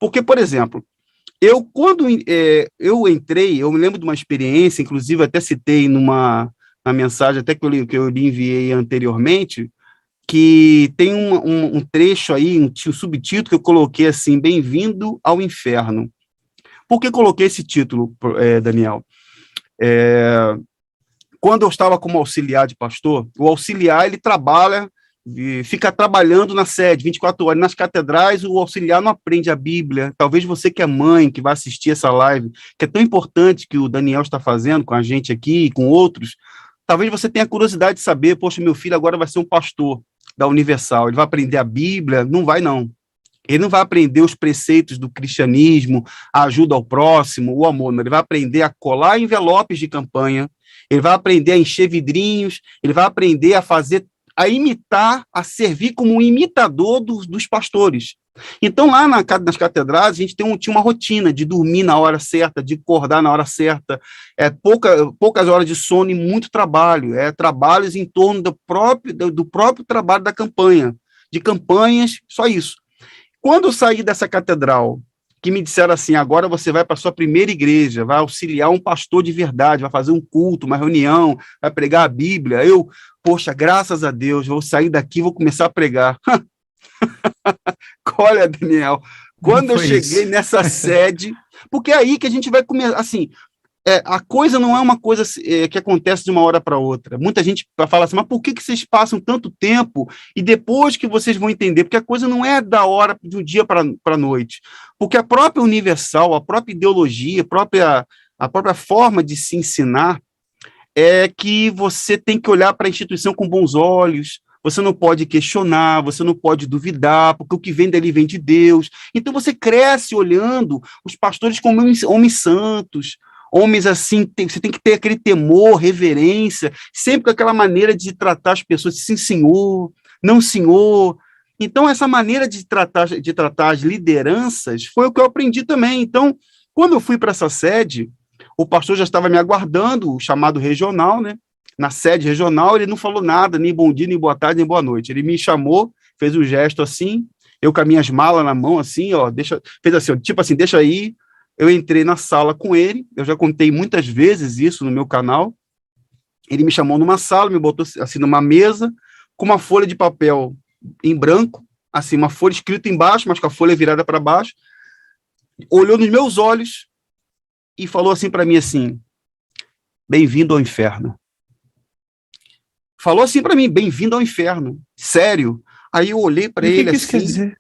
Porque, por exemplo, quando eu entrei, eu me lembro de uma experiência, inclusive até citei na mensagem até que eu lhe enviei anteriormente, que tem um trecho aí, um subtítulo que eu coloquei assim, Bem-vindo ao Inferno. Por que coloquei esse título, Daniel? Quando eu estava como auxiliar de pastor, o auxiliar, ele trabalha, fica trabalhando na sede, 24 horas. Nas catedrais, o auxiliar não aprende a Bíblia. Talvez você que é mãe, que vai assistir essa live, que é tão importante que o Daniel está fazendo com a gente aqui e com outros, talvez você tenha curiosidade de saber, poxa, meu filho agora vai ser um pastor da Universal, ele vai aprender a Bíblia? Não vai, não. Ele não vai aprender os preceitos do cristianismo, a ajuda ao próximo, o amor, não. Ele vai aprender a colar envelopes de campanha, ele vai aprender a encher vidrinhos, ele vai aprender a imitar, a servir como um imitador dos pastores. Então, lá nas catedrais, a gente tinha uma rotina de dormir na hora certa, de acordar na hora certa, poucas horas de sono e muito trabalho, trabalhos em torno do próprio trabalho da campanha, de campanhas, só isso. Quando eu saí dessa catedral, que me disseram assim, agora você vai para a sua primeira igreja, vai auxiliar um pastor de verdade, vai fazer um culto, uma reunião, vai pregar a Bíblia, poxa, graças a Deus, vou sair daqui e vou começar a pregar. Olha, Daniel, quando eu cheguei nessa sede, porque é aí que a gente vai começar, assim, a coisa não é uma coisa que acontece de uma hora para outra. Muita gente fala assim, mas por que vocês passam tanto tempo e depois que vocês vão entender? Porque a coisa não é da hora, de um dia para a noite. Porque a própria Universal, a própria ideologia, a própria forma de se ensinar é que você tem que olhar para a instituição com bons olhos, você não pode questionar, você não pode duvidar, porque o que vem dali vem de Deus. Então você cresce olhando os pastores como homens santos, homens assim, você tem que ter aquele temor, reverência, sempre com aquela maneira de tratar as pessoas, sim, senhor, não, senhor. Então, essa maneira de tratar as lideranças foi o que eu aprendi também. Então, quando eu fui para essa sede, o pastor já estava me aguardando, o chamado regional, né? Na sede regional, ele não falou nada, nem bom dia, nem boa tarde, nem boa noite. Ele me chamou, fez um gesto assim, eu com as minhas malas na mão, assim, fez assim, tipo assim, deixa aí. Eu entrei na sala com ele, eu já contei muitas vezes isso no meu canal. Ele me chamou numa sala, me botou assim numa mesa, com uma folha de papel em branco, assim, uma folha escrita embaixo, mas com a folha virada para baixo, olhou nos meus olhos e falou assim para mim assim, bem-vindo ao inferno. Falou assim para mim, bem-vindo ao inferno, sério. Aí eu olhei para ele assim... O que isso quer dizer?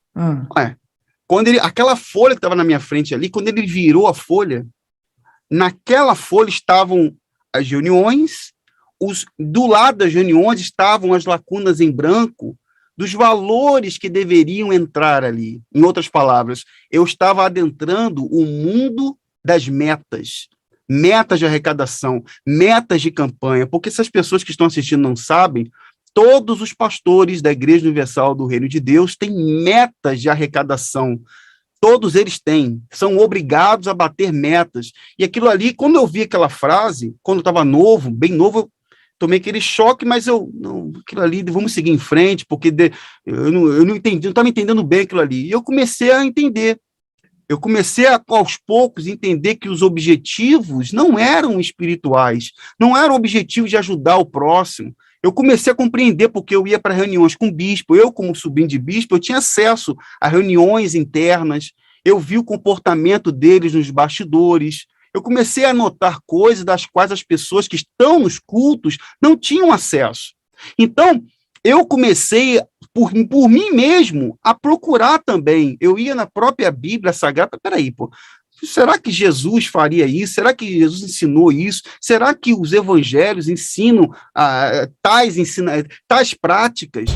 Aquela folha que estava na minha frente ali, quando ele virou a folha, naquela folha estavam as reuniões, do lado das reuniões estavam as lacunas em branco dos valores que deveriam entrar ali. Em outras palavras, eu estava adentrando o mundo das metas de arrecadação, metas de campanha, porque se as pessoas que estão assistindo não sabem, todos os pastores da Igreja Universal do Reino de Deus têm metas de arrecadação. Todos eles têm. São obrigados a bater metas. E aquilo ali, quando eu vi aquela frase, quando eu estava novo, bem novo, eu tomei aquele choque, mas aquilo ali, vamos seguir em frente, porque eu não entendi, não estava entendendo bem aquilo ali. E eu comecei a entender. Eu comecei aos poucos, entender que os objetivos não eram espirituais, não eram objetivos de ajudar o próximo. Eu comecei a compreender porque eu ia para reuniões com bispo, eu como sobrinho de bispo, eu tinha acesso a reuniões internas, eu vi o comportamento deles nos bastidores, eu comecei a notar coisas das quais as pessoas que estão nos cultos não tinham acesso. Então, eu comecei, por mim mesmo, a procurar também. Eu ia na própria Bíblia Sagrada, peraí, será que Jesus faria isso? Será que Jesus ensinou isso? Será que os evangelhos ensinam tais práticas?